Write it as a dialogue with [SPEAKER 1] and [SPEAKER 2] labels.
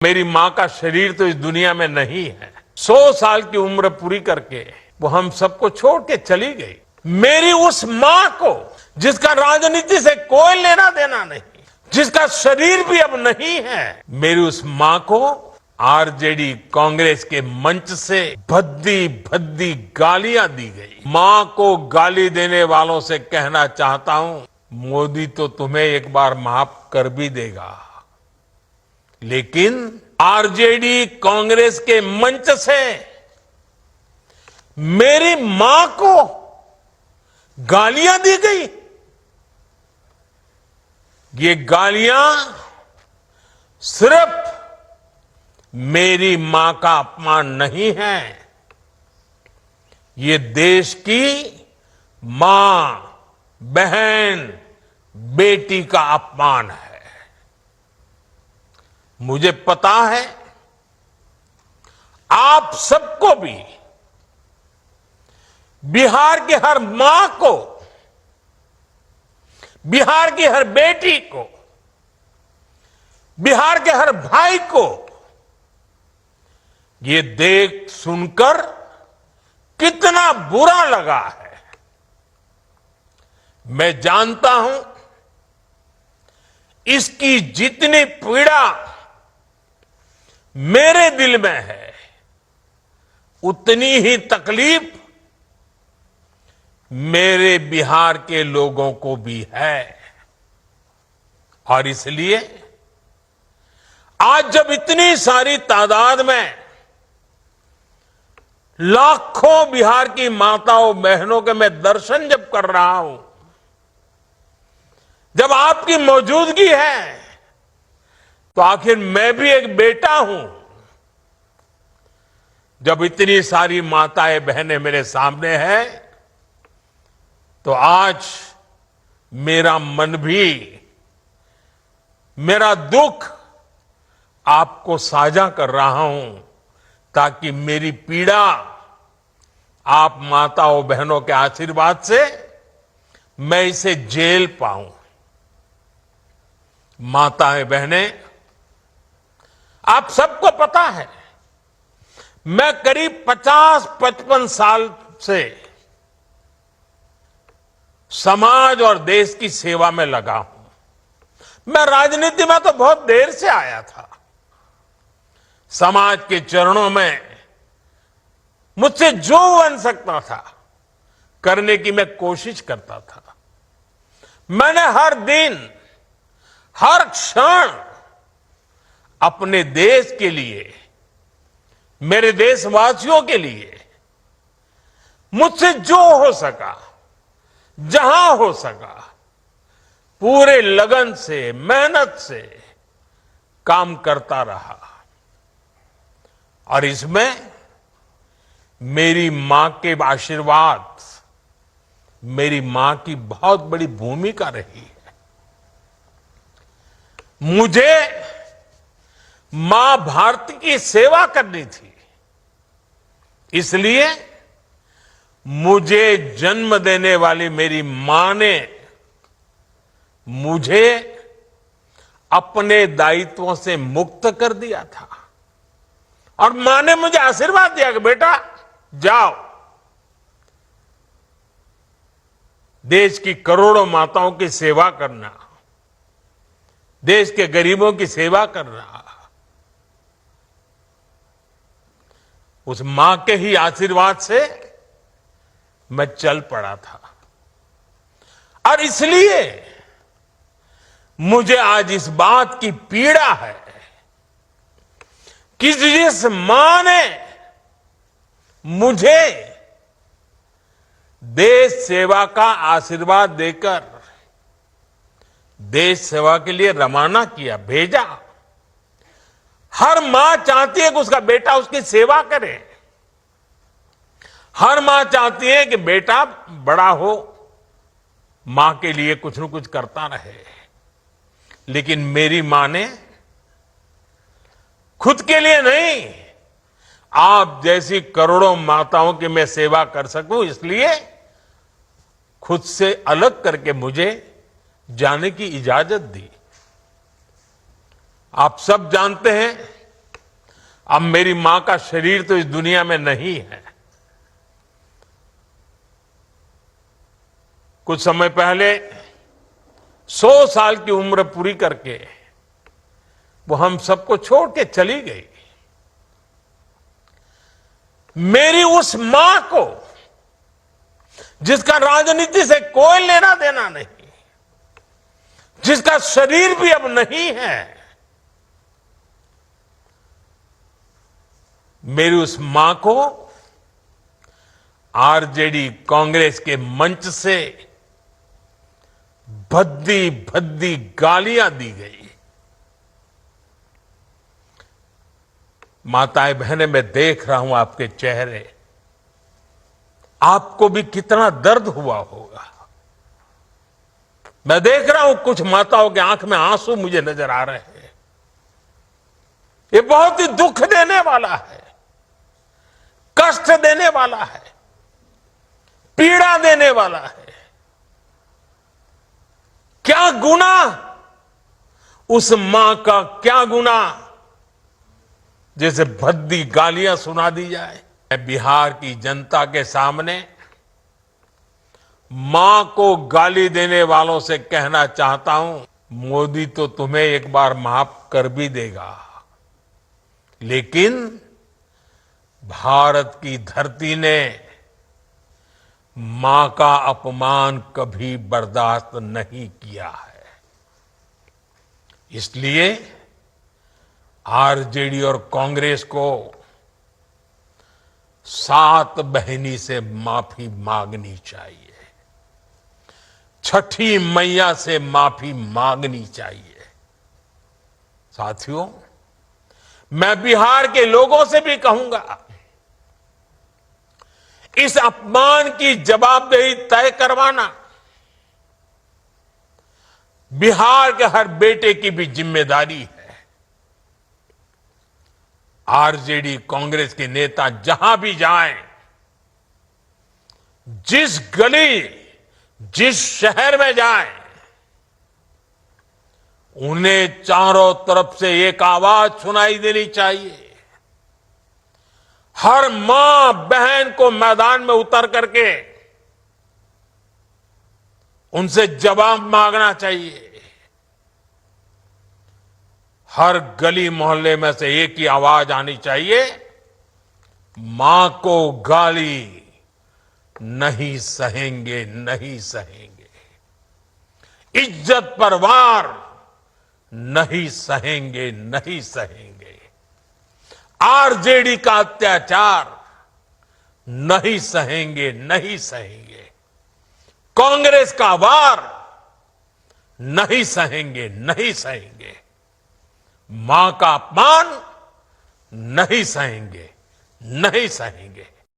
[SPEAKER 1] मेरी माँ का शरीर तो इस दुनिया में नहीं है। 100 साल की उम्र पूरी करके वो हम सबको छोड़ के चली गई। मेरी उस माँ को, जिसका राजनीति से कोई लेना देना नहीं, जिसका शरीर भी अब नहीं है, मेरी उस माँ को आरजेडी कांग्रेस के मंच से भद्दी भद्दी गालियां दी गई। माँ को गाली देने वालों से कहना चाहता हूं, मोदी तो तुम्हें एक बार माफ कर भी देगा, लेकिन आरजेडी कांग्रेस के मंच से मेरी मां को गालियां दी गई। ये गालियां सिर्फ मेरी मां का अपमान नहीं है, ये देश की मां, बहन, बेटी का अपमान है। मुझे पता है आप सबको भी, बिहार की हर मां को, बिहार की हर बेटी को, बिहार के हर भाई को ये देख सुनकर कितना बुरा लगा है। मैं जानता हूं इसकी जितनी पीड़ा मेरे दिल में है, उतनी ही तकलीफ मेरे बिहार के लोगों को भी है। और इसलिए आज जब इतनी सारी तादाद में लाखों बिहार की माताओं बहनों के मैं दर्शन जब कर रहा हूं, जब आपकी मौजूदगी है, तो आखिर मैं भी एक बेटा हूं। जब इतनी सारी माताएं बहनें मेरे सामने हैं, तो आज मेरा मन भी, मेरा दुख आपको साझा कर रहा हूं, ताकि मेरी पीड़ा आप माताओं बहनों के आशीर्वाद से मैं इसे झेल पाऊं। माताएं बहनें, आप सबको पता है, मैं करीब 50-55 साल से समाज और देश की सेवा में लगा हूं। मैं राजनीति में तो बहुत देर से आया था। समाज के चरणों में मुझसे जो बन सकता था करने की मैं कोशिश करता था। मैंने हर दिन, हर क्षण अपने देश के लिए, मेरे देशवासियों के लिए मुझसे जो हो सका, जहां हो सका, पूरे लगन से, मेहनत से काम करता रहा। और इसमें मेरी मां के आशीर्वाद, मेरी मां की बहुत बड़ी भूमिका रही है। मुझे मां भारती की सेवा करनी थी, इसलिए मुझे जन्म देने वाली मेरी मां ने मुझे अपने दायित्वों से मुक्त कर दिया था। और मां ने मुझे आशीर्वाद दिया कि बेटा जाओ, देश की करोड़ों माताओं की सेवा करना, देश के गरीबों की सेवा करना। उस मां के ही आशीर्वाद से मैं चल पड़ा था। और इसलिए मुझे आज इस बात की पीड़ा है कि जिस मां ने मुझे देश सेवा का आशीर्वाद देकर देश सेवा के लिए रवाना किया, भेजा। हर मां चाहती है कि उसका बेटा उसकी सेवा करे। हर मां चाहती है कि बेटा बड़ा हो, मां के लिए कुछ न कुछ करता रहे। लेकिन मेरी मां ने खुद के लिए नहीं, आप जैसी करोड़ों माताओं की मैं सेवा कर सकूं, इसलिए खुद से अलग करके मुझे जाने की इजाजत दी। आप सब जानते हैं अब मेरी मां का शरीर तो इस दुनिया में नहीं है। कुछ समय पहले 100 साल की उम्र पूरी करके वो हम सबको छोड़ के चली गई। मेरी उस मां को, जिसका राजनीति से कोई लेना देना नहीं, जिसका शरीर भी अब नहीं है, मेरी उस मां को आरजेडी कांग्रेस के मंच से भद्दी भद्दी गालियां दी गई। माताएं बहनें, मैं देख रहा हूं आपके चेहरे, आपको भी कितना दर्द हुआ होगा। मैं देख रहा हूं कुछ माताओं के आंख में आंसू मुझे नजर आ रहे हैं। ये बहुत ही दुख देने वाला है, कष्ट देने वाला है, पीड़ा देने वाला है। क्या गुना, उस मां का क्या गुना जैसे भद्दी गालियां सुना दी जाए। मैं बिहार की जनता के सामने मां को गाली देने वालों से कहना चाहता हूं, मोदी तो तुम्हें एक बार माफ कर भी देगा, लेकिन भारत की धरती ने मां का अपमान कभी बर्दाश्त नहीं किया है। इसलिए आरजेडी और कांग्रेस को 7 बहिनी से माफी मांगनी चाहिए, छठी मैया से माफी मांगनी चाहिए। साथियों, मैं बिहार के लोगों से भी कहूंगा, इस अपमान की जवाबदेही तय करवाना बिहार के हर बेटे की भी जिम्मेदारी है। आरजेडी कांग्रेस के नेता जहां भी जाएं, जिस गली, जिस शहर में जाएं, उन्हें चारों तरफ से एक आवाज सुनाई देनी चाहिए। हर मां बहन को मैदान में उतर करके उनसे जवाब मांगना चाहिए। हर गली मोहल्ले में से एक ही आवाज आनी चाहिए, मां को गाली नहीं सहेंगे, नहीं सहेंगे। इज्जत पर वार नहीं सहेंगे, नहीं सहेंगे। आरजेडी का अत्याचार नहीं सहेंगे, नहीं सहेंगे। कांग्रेस का वार नहीं सहेंगे, नहीं सहेंगे। मां का अपमान नहीं सहेंगे, नहीं सहेंगे।